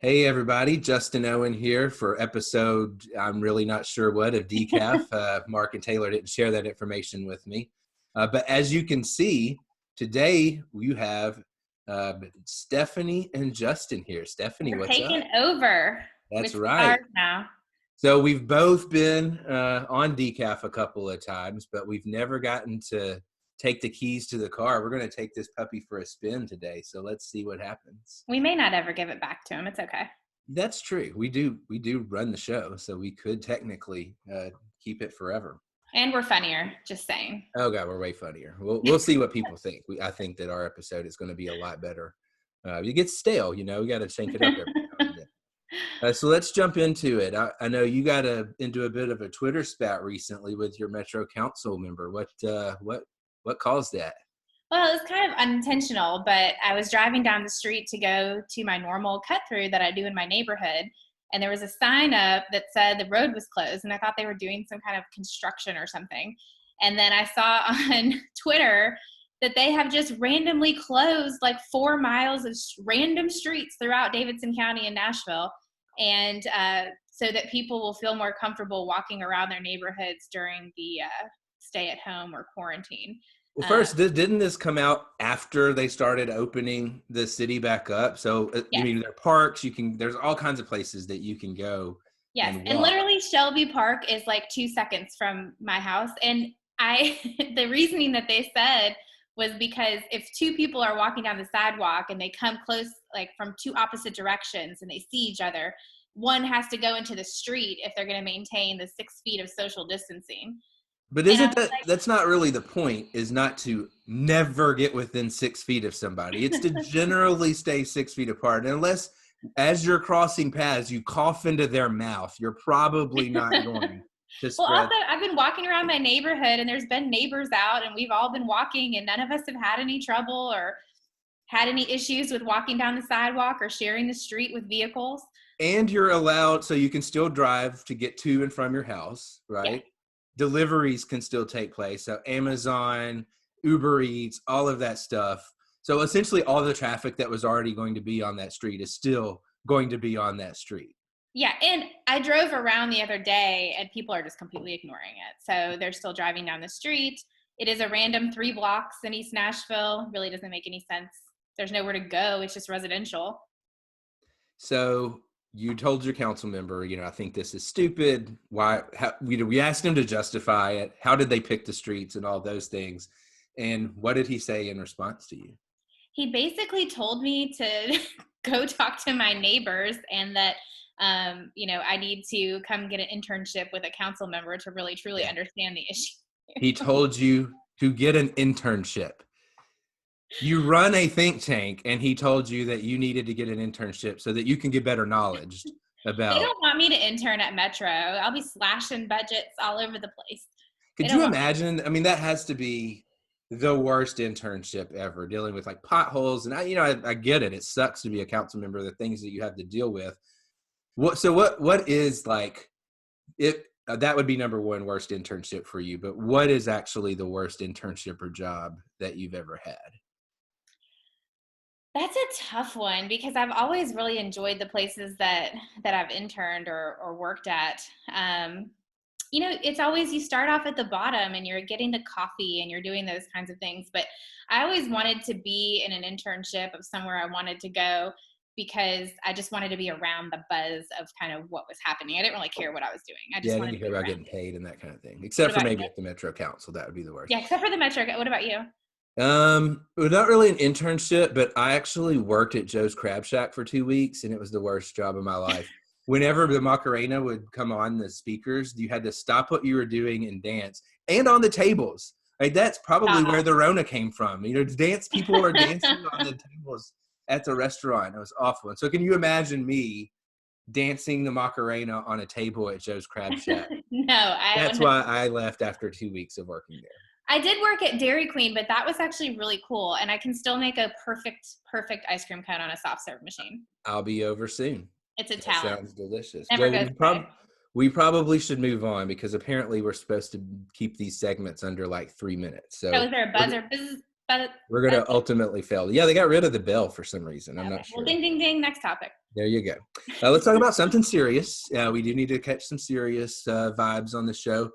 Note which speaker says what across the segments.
Speaker 1: Hey everybody, Justin Owen here for episode, I'm really not sure what, of Decaf. Mark and Taylor didn't share that information with me. But as you can see, today you have Stephanie and Justin here. Stephanie,
Speaker 2: We're
Speaker 1: what's up?
Speaker 2: taking over,
Speaker 1: That's
Speaker 2: which we are
Speaker 1: right.
Speaker 2: now.
Speaker 1: So we've both been on Decaf a couple of times, but we've never gotten to take the keys to the car. We're going to take this puppy for a spin today. So let's see what happens.
Speaker 2: We may not ever give it back to him. It's okay.
Speaker 1: That's true. We do run the show, so we could technically keep it forever.
Speaker 2: And we're funnier, just saying.
Speaker 1: Oh god, we're way funnier. We'll see what people think. I think that our episode is going to be a lot better. It gets stale, we got to shake it up every now and then. So let's jump into it. I know you got into a bit of a Twitter spat recently with your Metro Council member. What caused that?
Speaker 2: Well, it was kind of unintentional, but I was driving down the street to go to my normal cut through that I do in my neighborhood. And there was a sign up that said the road was closed. And I thought they were doing some kind of construction or something. And then I saw on Twitter that they have just randomly closed like 4 miles of random streets throughout Davidson County and Nashville. And so that people will feel more comfortable walking around their neighborhoods during the stay at home or quarantine.
Speaker 1: Well, first, didn't this come out after they started opening the city back up? So,
Speaker 2: Yes.
Speaker 1: I mean, there are parks, there's all kinds of places that you can go.
Speaker 2: Yes, and literally Shelby Park is like 2 seconds from my house. And the reasoning that they said was because if two people are walking down the sidewalk and they come close, like from two opposite directions and they see each other, one has to go into the street if they're going to maintain the 6 feet of social distancing.
Speaker 1: But isn't that's not really the point, is not to never get within 6 feet of somebody. It's to generally stay 6 feet apart. And unless, as you're crossing paths, you cough into their mouth, you're probably not going to spread.
Speaker 2: Well, also, I've been walking around my neighborhood, and there's been neighbors out, and we've all been walking, and none of us have had any trouble or had any issues with walking down the sidewalk or sharing the street with vehicles.
Speaker 1: And you're allowed, so you can still drive to get to and from your house, right? Yeah. Deliveries can still take place. So Amazon, Uber Eats, all of that stuff. So essentially all the traffic that was already going to be on that street is still going to be on that street.
Speaker 2: Yeah, and I drove around the other day and people are just completely ignoring it. So they're still driving down the street. It is a random 3 blocks in East Nashville. Really doesn't make any sense. There's nowhere to go. It's just residential.
Speaker 1: So you told your council member, I think this is stupid. We asked him to justify it. How did they pick the streets and all those things? And what did he say in response to you?
Speaker 2: He basically told me to go talk to my neighbors and that, I need to come get an internship with a council member to really, truly understand the issue.
Speaker 1: He told you to get an internship. You run a think tank, and he told you that you needed to get an internship so that you can get better knowledge about.
Speaker 2: They don't want me to intern at Metro. I'll be slashing budgets all over the place.
Speaker 1: Could you imagine? I mean, that has to be the worst internship ever, dealing with like potholes. And I get it. It sucks to be a council member, the things that you have to deal with. What is like it? That would be number one worst internship for you. But what is actually the worst internship or job that you've ever had?
Speaker 2: That's a tough one because I've always really enjoyed the places that I've interned or worked at. It's always, you start off at the bottom and you're getting the coffee and you're doing those kinds of things. But I always wanted to be in an internship of somewhere I wanted to go because I just wanted to be around the buzz of kind of what was happening. I didn't really care what I was doing. I
Speaker 1: didn't care about getting paid and that kind of thing. Except for maybe at the Metro Council, that would be the worst.
Speaker 2: Yeah, except for the Metro. What about you?
Speaker 1: Not really an internship, but I actually worked at Joe's Crab Shack for 2 weeks, and it was the worst job of my life. Whenever the Macarena would come on the speakers, you had to stop what you were doing and dance, and on the tables. Like, that's probably where the Rona came from. People were dancing on the tables at the restaurant. It was awful. And so can you imagine me dancing the Macarena on a table at Joe's Crab Shack?
Speaker 2: No.
Speaker 1: That's why I left after 2 weeks of working there.
Speaker 2: I did work at Dairy Queen, but that was actually really cool. And I can still make a perfect ice cream cone on a soft serve machine.
Speaker 1: I'll be over soon.
Speaker 2: It's a talent.
Speaker 1: Sounds delicious.
Speaker 2: We
Speaker 1: probably should move on because apparently we're supposed to keep these segments under like 3 minutes. So
Speaker 2: is there a buzzer? But
Speaker 1: We're going to ultimately fail. Yeah, they got rid of the bell for some reason. I'm
Speaker 2: okay.
Speaker 1: not
Speaker 2: Well,
Speaker 1: sure.
Speaker 2: ding, ding, ding. Next topic.
Speaker 1: There you go. Let's talk about something serious. We do need to catch some serious vibes on the show.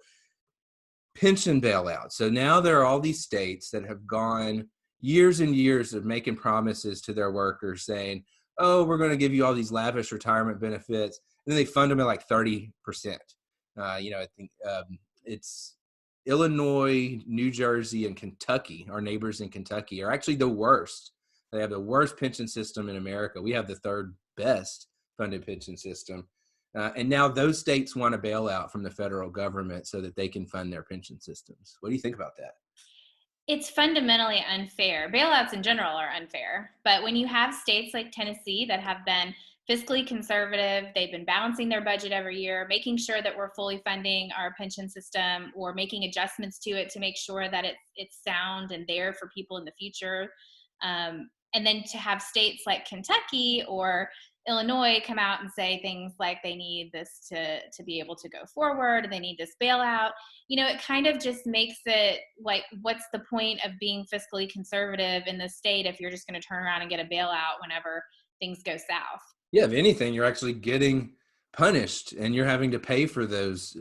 Speaker 1: Pension bailout. So now there are all these states that have gone years and years of making promises to their workers saying, oh, we're going to give you all these lavish retirement benefits. And then they fund them at like 30%. I think it's Illinois, New Jersey, and Kentucky, our neighbors in Kentucky, are actually the worst. They have the worst pension system in America. We have the third best funded pension system. And now those states want a bailout from the federal government so that they can fund their pension systems. What do you think about that?
Speaker 2: It's fundamentally unfair. Bailouts in general are unfair. But when you have states like Tennessee that have been fiscally conservative, they've been balancing their budget every year, making sure that we're fully funding our pension system or making adjustments to it to make sure that it's sound and there for people in the future. And then to have states like Kentucky or Illinois come out and say things like they need this to be able to go forward, they need this bailout. It kind of just makes it like, what's the point of being fiscally conservative in the state if you're just going to turn around and get a bailout whenever things go south?
Speaker 1: Yeah, if anything, you're actually getting punished and you're having to pay for those,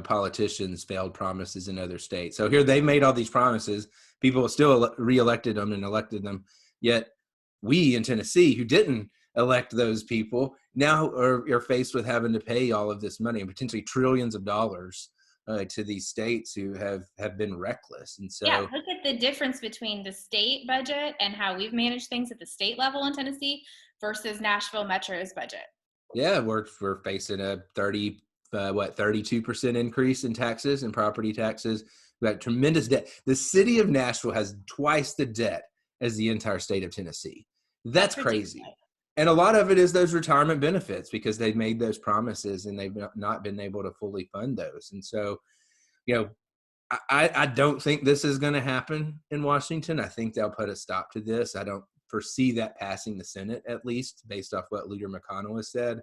Speaker 1: politicians' failed promises in other states. So here they made all these promises. People still reelected them and elected them. Yet we in Tennessee, who didn't elect those people, now are faced with having to pay all of this money and potentially trillions of dollars to these states who have been reckless. And
Speaker 2: Yeah,
Speaker 1: so,
Speaker 2: look at the difference between the state budget and how we've managed things at the state level in Tennessee versus Nashville Metro's budget.
Speaker 1: yeah, we're facing a 32% increase in taxes and property taxes. We got tremendous debt. The city of Nashville has twice the debt as the entire state of Tennessee. That's crazy.
Speaker 2: Ridiculous.
Speaker 1: And a lot of it is those retirement benefits because they've made those promises and they've not been able to fully fund those. And so, you know, I don't think this is going to happen in Washington. I think they'll put a stop to this. I don't foresee that passing the Senate, at least based off what Leader McConnell has said.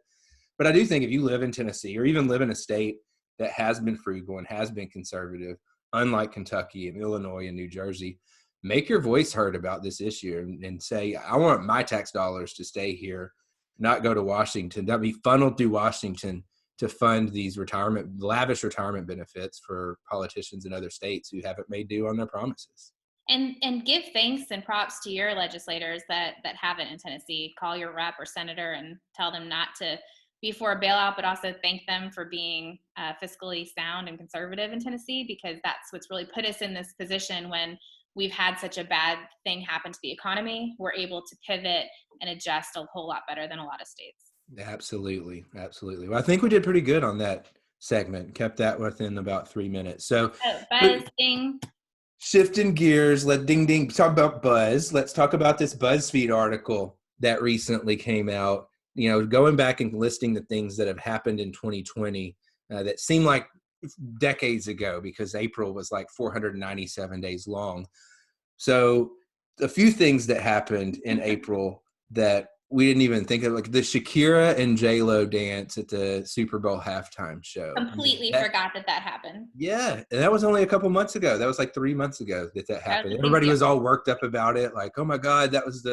Speaker 1: But I do think if you live in Tennessee or even live in a state that has been frugal and has been conservative, unlike Kentucky and Illinois and New Jersey, make your voice heard about this issue and say, I want my tax dollars to stay here, not go to Washington, not be funneled through Washington to fund these lavish retirement benefits for politicians in other states who haven't made due on their promises.
Speaker 2: And give thanks and props to your legislators that haven't in Tennessee. Call your rep or senator and tell them not to be for a bailout, but also thank them for being fiscally sound and conservative in Tennessee, because that's what's really put us in this position when we've had such a bad thing happen to the economy. We're able to pivot and adjust a whole lot better than a lot of states.
Speaker 1: Absolutely. Absolutely. Well, I think we did pretty good on that segment, kept that within about 3 minutes. So,
Speaker 2: Buzzing.
Speaker 1: Shifting gears, let ding ding talk about buzz. Let's talk about this BuzzFeed article that recently came out. Going back and listing the things that have happened in 2020 that seem like decades ago because April was like 497 days long. So a few things that happened in April that we didn't even think of, like the Shakira and J-Lo dance at the Super Bowl halftime show.
Speaker 2: Completely forgot that happened.
Speaker 1: Yeah, and that was only a couple months ago. That was like 3 months ago that happened. Everybody was all worked up about it, like, oh my God, that was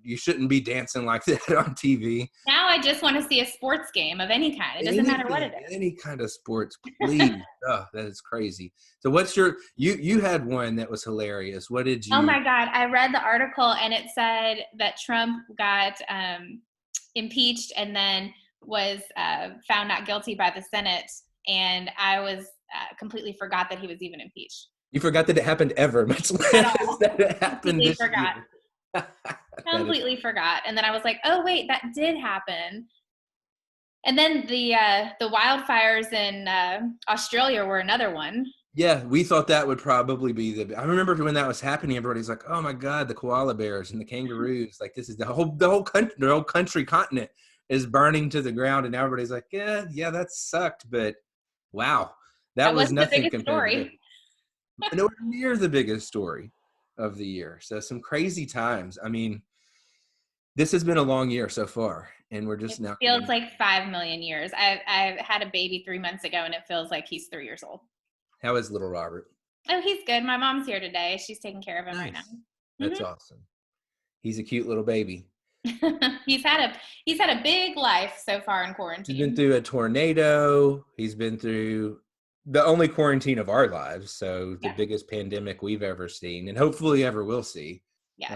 Speaker 1: you shouldn't be dancing like that on TV.
Speaker 2: Now I just want to see a sports game of any kind. It doesn't matter what it is.
Speaker 1: Any kind of sports, please. Oh, that is crazy. So what's you had one that was hilarious. What did you?
Speaker 2: Oh my God. I read the article and it said that Trump got impeached and then was found not guilty by the Senate. And I was completely forgot that he was even impeached.
Speaker 1: You forgot that it happened ever, much less that it happened this
Speaker 2: forgot.
Speaker 1: year.
Speaker 2: Completely forgot. And then I was like, oh wait, that did happen. And then the wildfires in Australia were another one.
Speaker 1: Yeah, we thought that would probably be I remember when that was happening, everybody's like, oh my God, the koala bears and the kangaroos, like this is the whole continent is burning to the ground, and everybody's like, yeah, that sucked, but wow, that was nothing compared to nowhere near the biggest story of the year. So some crazy times. I mean, this has been a long year so far, and we're just now.
Speaker 2: Feels like 5 million years. I had a baby 3 months ago, and it feels like he's 3 years old.
Speaker 1: How is little Robert?
Speaker 2: Oh, he's good. My mom's here today. She's taking care of him right now.
Speaker 1: Nice. That's awesome. He's a cute little baby.
Speaker 2: He's had a big life so far in
Speaker 1: He's been
Speaker 2: quarantine.
Speaker 1: through a tornado. He's been through the only quarantine of our lives, so the
Speaker 2: Yeah.
Speaker 1: biggest pandemic we've ever seen, and hopefully ever will see.
Speaker 2: Yes.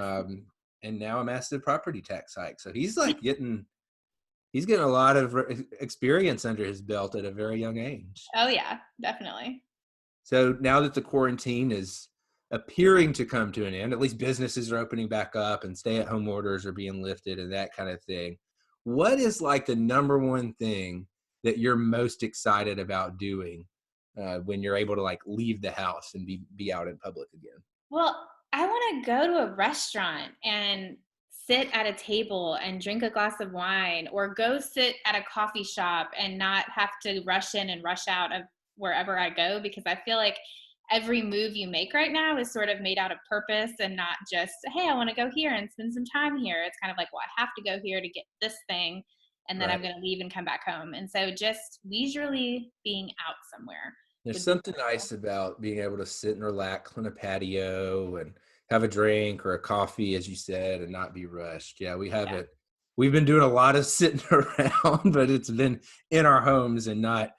Speaker 1: And now a massive property tax hike. So he's like he's getting a lot of experience under his belt at a very young age.
Speaker 2: Oh yeah, definitely.
Speaker 1: So now that the quarantine is appearing to come to an end, at least businesses are opening back up and stay-at-home orders are being lifted and that kind of thing. What is like the number one thing that you're most excited about doing when you're able to like leave the house and be out in public again?
Speaker 2: Well, I want to go to a restaurant and sit at a table and drink a glass of wine, or go sit at a coffee shop and not have to rush in and rush out of wherever I go, because I feel like every move you make right now is sort of made out of purpose and not just, hey, I want to go here and spend some time here. It's kind of like, well, I have to go here to get this thing, and then I'm
Speaker 1: Right.
Speaker 2: going to leave and come back home. And so just leisurely being out somewhere
Speaker 1: There's
Speaker 2: would be
Speaker 1: something
Speaker 2: wonderful.
Speaker 1: nice about being able to sit and relax on a patio and have a drink or a coffee, as you said, and not be rushed. Yeah, we
Speaker 2: Yeah.
Speaker 1: haven't. We've been doing a lot of sitting around, but it's been in our homes and not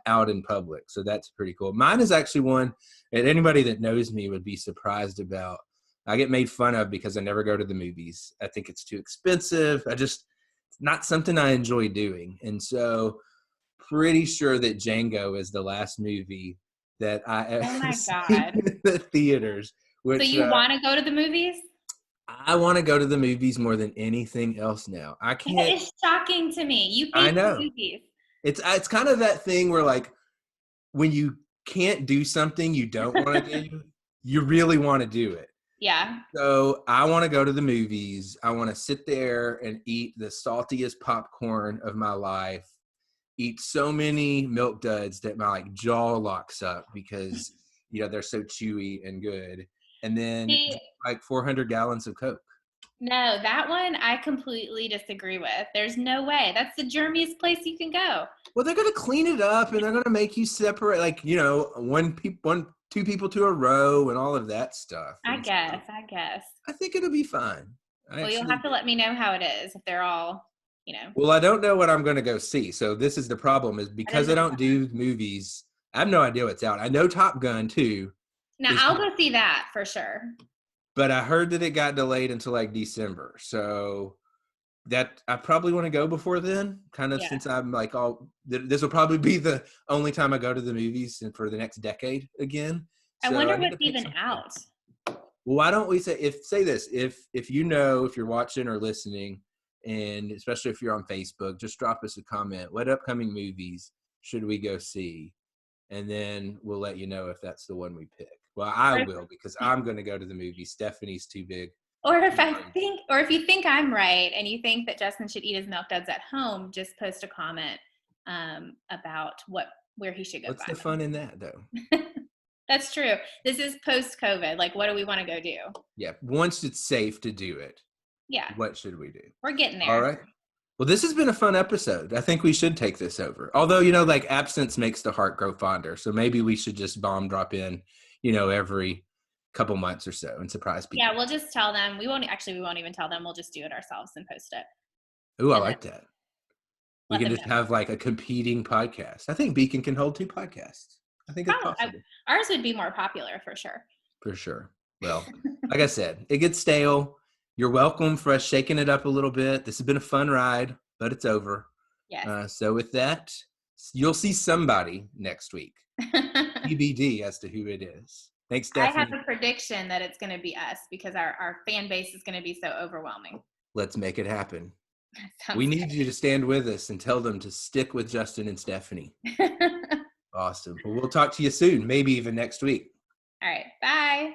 Speaker 1: out in public. So that's pretty cool. Mine is actually one that anybody that knows me would be surprised about. I get made fun of because I never go to the movies. I think it's too expensive. It's not something I enjoy doing. And so pretty sure that Django is the last movie that I
Speaker 2: Oh
Speaker 1: ever
Speaker 2: my
Speaker 1: seen
Speaker 2: God.
Speaker 1: in the theaters,
Speaker 2: So
Speaker 1: which
Speaker 2: you want to go to the movies?
Speaker 1: I want to go to the movies more than anything else now. I
Speaker 2: That
Speaker 1: can't,
Speaker 2: is shocking to me. You
Speaker 1: I
Speaker 2: hate the
Speaker 1: know.
Speaker 2: movies.
Speaker 1: It's kind of that thing where like when you can't do something you don't want to do, you really want to do it.
Speaker 2: Yeah.
Speaker 1: So I want to go to the movies. I want to sit there and eat the saltiest popcorn of my life, eat so many milk duds that my like jaw locks up because they're so chewy and good, and then
Speaker 2: See,
Speaker 1: drink, like 400 gallons of Coke.
Speaker 2: no, that one I completely disagree with. There's no way. That's the germiest place you can go.
Speaker 1: Well, they're gonna clean it up and they're gonna make you separate, like two people to a row and all of that stuff.
Speaker 2: I
Speaker 1: And so
Speaker 2: guess. I guess.
Speaker 1: I think it'll be fine. I
Speaker 2: Well, you'll
Speaker 1: actually
Speaker 2: have to
Speaker 1: do.
Speaker 2: let me know how it is if they're all.
Speaker 1: Well, I don't know what I'm going to go see. So this is the problem is
Speaker 2: That is
Speaker 1: because I
Speaker 2: a
Speaker 1: don't do movies, I have no idea what's out. I know Top Gun 2
Speaker 2: Now
Speaker 1: is,
Speaker 2: I'll go see that for sure.
Speaker 1: but I heard that it got delayed until like December. So that I probably want to go before then, kind of
Speaker 2: Yeah.
Speaker 1: since I'm like this will probably be the only time I go to the movies and for the next decade again.
Speaker 2: I
Speaker 1: So
Speaker 2: wonder
Speaker 1: I need
Speaker 2: what's
Speaker 1: to pick
Speaker 2: even
Speaker 1: something.
Speaker 2: out.
Speaker 1: Well, why don't we say this? If if you're watching or listening, and especially if you're on Facebook, just drop us a comment. What upcoming movies should we go see? And then we'll let you know if that's the one we pick. Well, I
Speaker 2: Or
Speaker 1: will because I'm going to go to the movie. Stephanie's too big.
Speaker 2: or if you think I'm right and you think that Justin should eat his milk duds at home, just post a comment about where he should go
Speaker 1: What's
Speaker 2: buy
Speaker 1: the fun in that, though?
Speaker 2: them. That's true. This is post COVID. Like, what do we want to go do?
Speaker 1: Yeah, once it's safe to do it,
Speaker 2: Yeah,
Speaker 1: what should we do?
Speaker 2: we're getting
Speaker 1: All
Speaker 2: there.
Speaker 1: right. Well, this has been a fun episode. I think we should take this over. Although, like absence makes the heart grow fonder. So maybe we should just bomb drop in, every couple months or so and surprise
Speaker 2: Yeah,
Speaker 1: people.
Speaker 2: we'll just tell them. We won't even tell them. We'll just do it ourselves and post it,
Speaker 1: Ooh, I
Speaker 2: and then
Speaker 1: like that. We
Speaker 2: let
Speaker 1: can
Speaker 2: them
Speaker 1: just
Speaker 2: know.
Speaker 1: have like a competing podcast. I think Beacon can hold two podcasts. I think it's
Speaker 2: Probably
Speaker 1: possible.
Speaker 2: ours would be more popular for sure.
Speaker 1: For sure. Well, like I said, it gets stale. You're welcome for us shaking it up a little bit. This has been a fun ride, but it's over.
Speaker 2: Yes.
Speaker 1: So with that, you'll see somebody next week. TBD as to who it is. Thanks,
Speaker 2: I have
Speaker 1: Stephanie.
Speaker 2: a prediction that it's going to be us because our fan base is going to be so overwhelming.
Speaker 1: Let's make it happen. We
Speaker 2: Sounds
Speaker 1: need you to stand with us and tell them to stick with Justin and Stephanie.
Speaker 2: good.
Speaker 1: Awesome. Well, we'll talk to you soon, maybe even next week.
Speaker 2: All right. Bye.